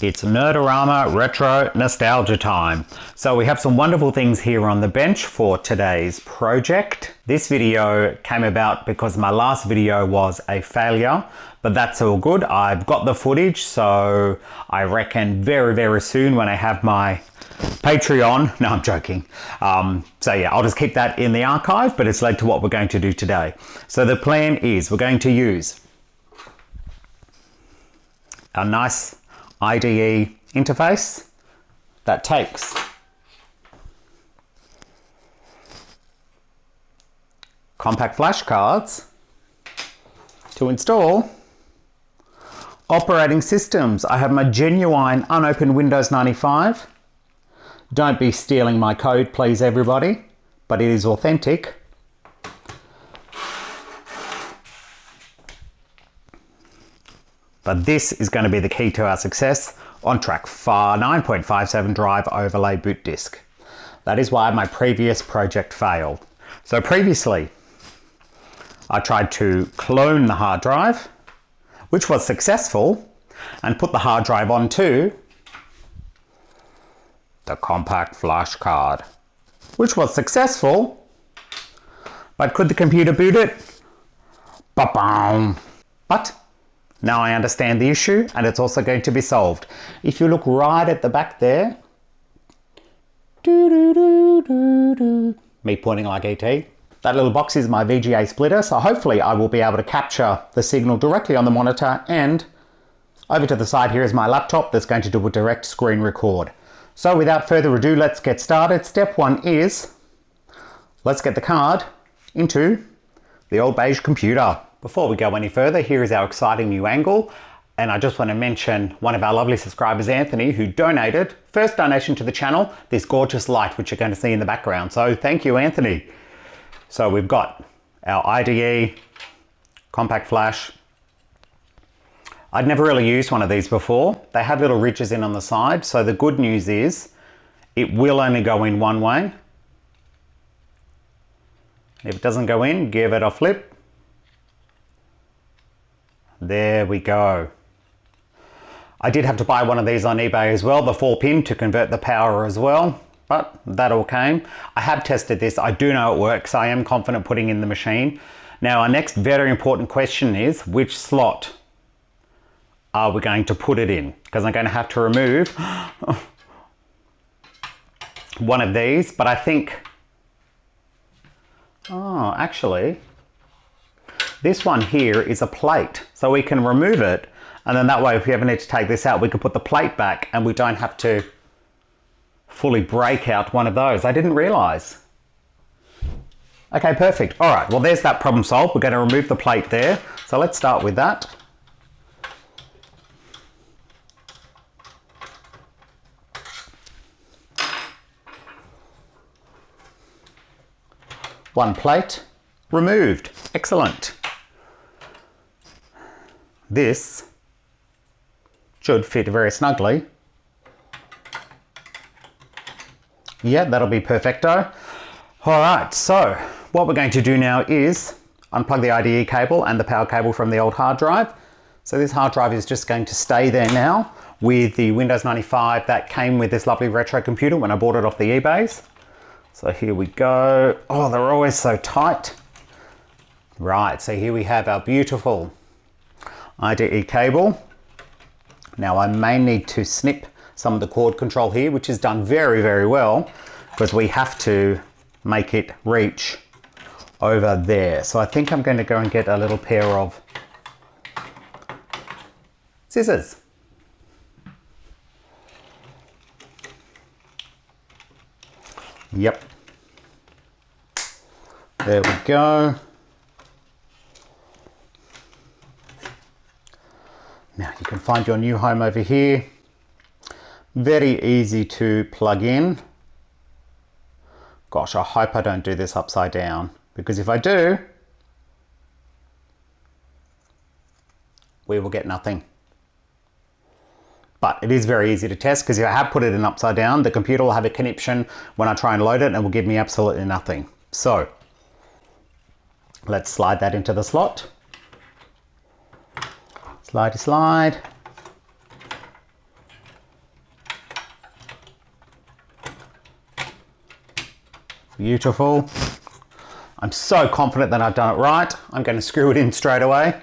It's Nerdorama Retro Nostalgia time. So we have some wonderful things here on the bench for today's project. This video came about because my last video was a failure, but that's all good. I've got the footage, so I reckon very soon when I have my Patreon, no, I'm joking. So yeah, I'll just keep that in the archive, but it's led to what we're going to do today. So the plan is we're going to use a nice IDE interface that takes compact flash cards to install operating systems. I have my genuine unopened Windows 95. Don't be stealing my code, please, everybody, but it is authentic. But this is going to be the key to our success on track 9.57 drive overlay boot disk. That is why my previous project failed. So previously, I tried to clone the hard drive, which was successful, and put the hard drive onto the compact flash card, which was successful, but could the computer boot it? Ba-bam! But now I understand the issue, and it's also going to be solved. If you look right at the back there, me pointing like ET, that little box is my VGA splitter, so hopefully I will be able to capture the signal directly on the monitor, and over to the side here is my laptop that's going to do a direct screen record. So without further ado, let's get started. Step one is, let's get the card into the old beige computer. Before we go any further, here is our exciting new angle. And I just want to mention one of our lovely subscribers, Anthony, who donated, first donation to the channel, this gorgeous light, which you're going to see in the background. So thank you, Anthony. So we've got our IDE, compact flash. I'd never really used one of these before. They have little ridges in on the side. So the good news is it will only go in one way. If it doesn't go in, give it a flip. There we go. I did have to buy one of these on eBay as well, the 4-pin to convert the power as well, but that all came. I have tested this. I do know it works. I am confident putting in the machine. Now, our next very important question is, which slot are we going to put it in? Because I'm going to have to remove one of these, but I think, oh, actually, this one here is a plate, so we can remove it, and then that way if we ever need to take this out, we can put the plate back and we don't have to fully break out one of those. I didn't realize. Okay, perfect. All right, well, there's that problem solved. We're going to remove the plate there. So let's start with that. One plate removed. Excellent. This should fit very snugly. Yeah, that'll be perfecto. All right, so what we're going to do now is unplug the IDE cable and the power cable from the old hard drive. So this hard drive is just going to stay there now with the Windows 95 that came with this lovely retro computer when I bought it off the eBays. So here we go. Oh, they're always so tight. Right, so here we have our beautiful IDE cable. Now I may need to snip some of the cord control here, which is done very well, because we have to make it reach over there. So I think I'm going to go and get a little pair of scissors. Yep. There we go. Now you can find your new home over here. Very easy to plug in. Gosh, I hope I don't do this upside down, because if I do, we will get nothing. But it is very easy to test, because if I have put it in upside down, the computer will have a conniption when I try and load it and will give me absolutely nothing. So let's slide that into the slot. Slidey slide. Beautiful. I'm so confident that I've done it right. I'm going to screw it in straight away.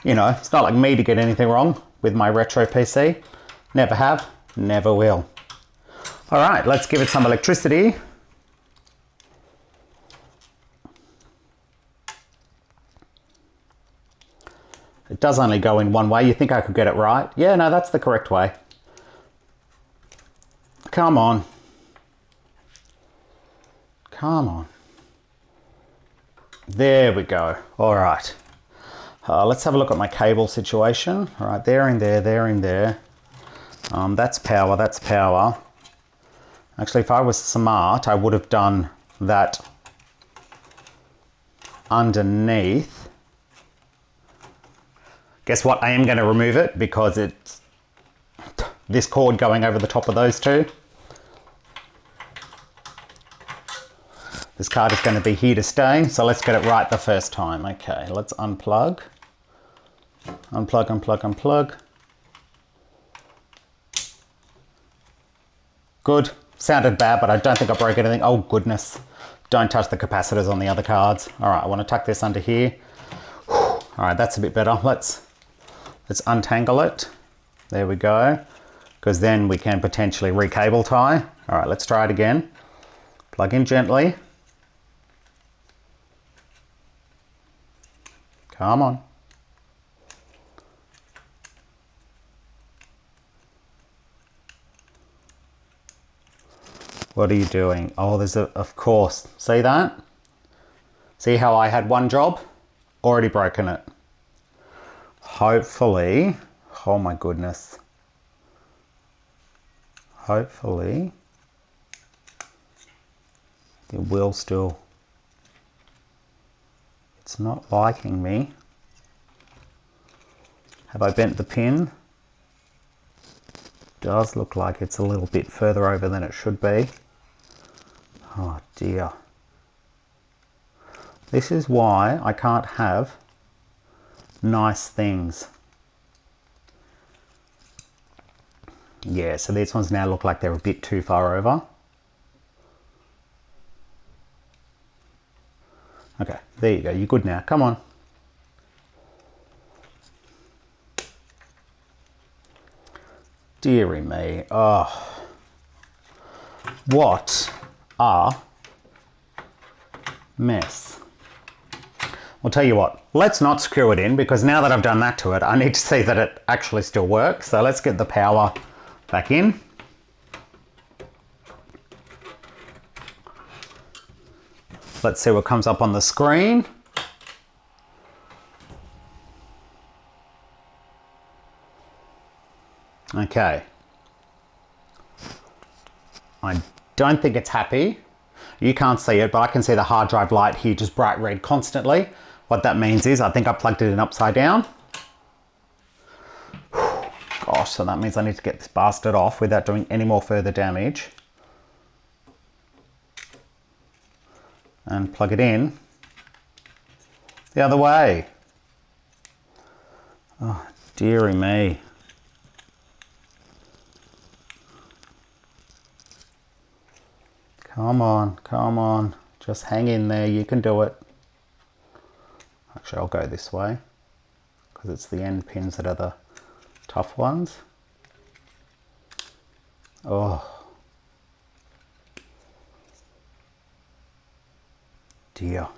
You know, it's not like me to get anything wrong with my retro PC. Never have, never will. All right, let's give it some electricity. It does only go in one way. You think I could get it right? Yeah, no, that's the correct way. Come on. Come on. There we go. All right. Let's have a look at my cable situation. All right, there in there, there in there. That's power, that's power. Actually, if I was smart, I would have done that underneath. Guess what? I am going to remove it because it's this cord going over the top of those two. This card is going to be here to stay, so let's get it right the first time. Okay, let's unplug. Unplug, unplug, unplug. Good. Sounded bad, but I don't think I broke anything. Oh, goodness. Don't touch the capacitors on the other cards. All right, I want to tuck this under here. All right, that's a bit better. Let's untangle it. There we go. Because then we can potentially recable tie. All right, let's try it again. Plug in gently. Come on. What are you doing? Oh, there's a, of course. See that? See how I had one job? Already broken it. Hopefully, oh my goodness. Hopefully, it will still, it's not liking me. Have I bent the pin? Does look like it's a little bit further over than it should be. Oh dear. This is why I can't have nice things. Yeah, so these ones now look like they're a bit too far over. Okay, there you go, you're good now, come on. Dearie me, oh. What a mess. I'll tell you what, let's not screw it in because now that I've done that to it, I need to see that it actually still works. So let's get the power back in. Let's see what comes up on the screen. Okay. I don't think it's happy. You can't see it, but I can see the hard drive light here just bright red constantly. What that means is I think I plugged it in upside down. Gosh, so that means I need to get this bastard off without doing any more further damage. And plug it in the other way. Oh, dearie me. Come on, come on. Just hang in there, you can do it. Actually, I'll go this way because it's the end pins that are the tough ones. Oh. Dear.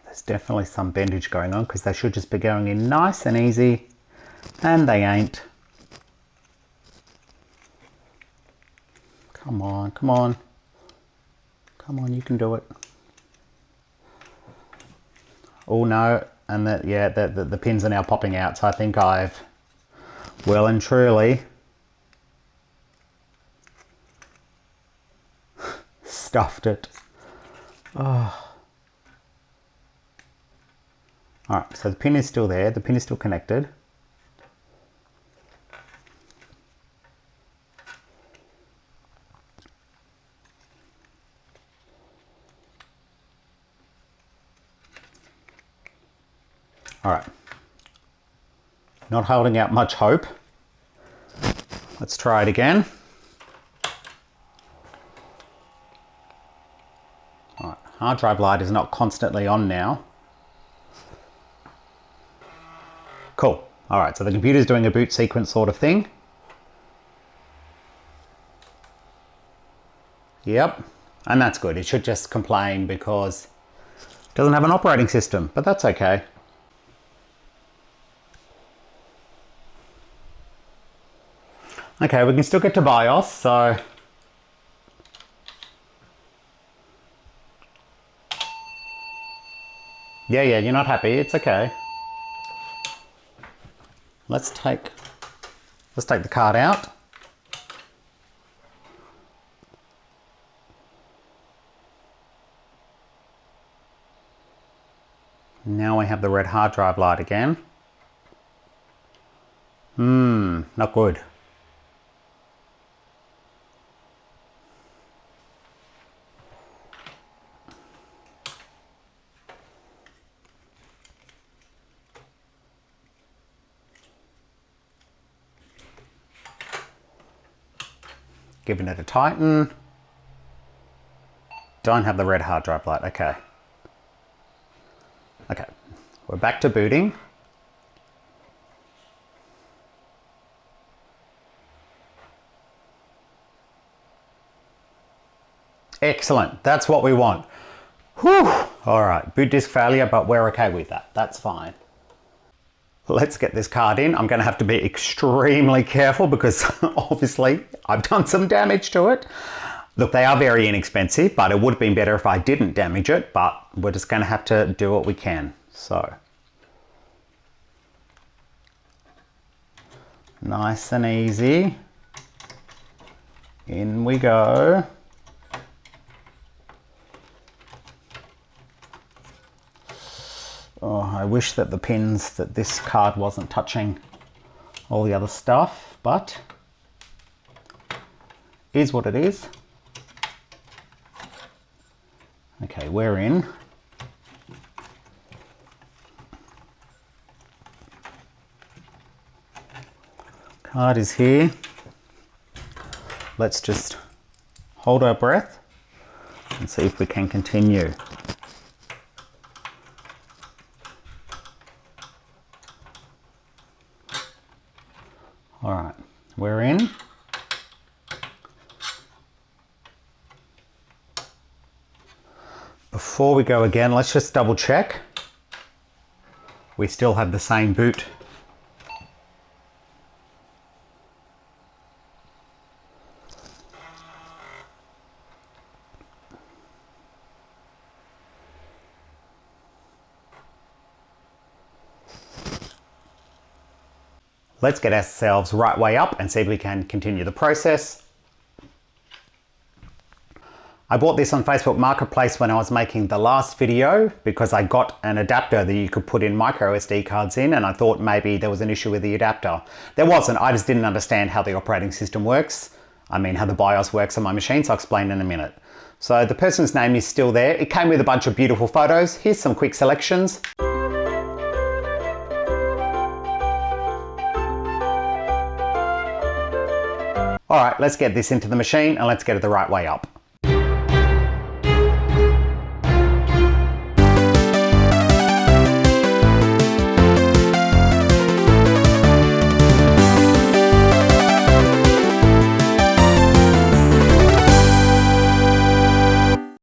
There's definitely some bendage going on because they should just be going in nice and easy, and they ain't. Come on, come on. Come on, you can do it. Oh no, and that, yeah, the pins are now popping out, so I think I've well and truly stuffed it. Oh. Alright, so the pin is still there, the pin is still connected. All right. Not holding out much hope. Let's try it again. All right. Hard drive light is not constantly on now. Cool. All right, so the computer's doing a boot sequence sort of thing. Yep, and that's good. It should just complain because it doesn't have an operating system, but that's okay. Okay, we can still get to BIOS, so yeah, you're not happy. It's okay. Let's take the card out. Now we have the red hard drive light again. Not good. Giving it a tighten. Don't have the red hard drive light, okay. Okay, we're back to booting. Excellent, that's what we want. Whew, all right, boot disk failure, but we're okay with that, that's fine. Let's get this card in. I'm gonna have to be extremely careful because obviously I've done some damage to it. Look, they are very inexpensive, but it would have been better if I didn't damage it, but we're just gonna have to do what we can, so. Nice and easy. In we go. Oh, I wish that the pins, that this card wasn't touching all the other stuff, but is what it is. Okay, we're in. Card is here. Let's just hold our breath and see if we can continue. All right, we're in. Before we go again, let's just double check. We still have the same boot. Let's get ourselves right way up and see if we can continue the process. I bought this on Facebook Marketplace when I was making the last video because I got an adapter that you could put in micro SD cards in, and I thought maybe there was an issue with the adapter. There wasn't, I just didn't understand how the operating system works. I mean how the BIOS works on my machine, so I'll explain in a minute. So the person's name is still there. It came with a bunch of beautiful photos. Here's some quick selections. All right, let's get this into the machine and let's get it the right way up.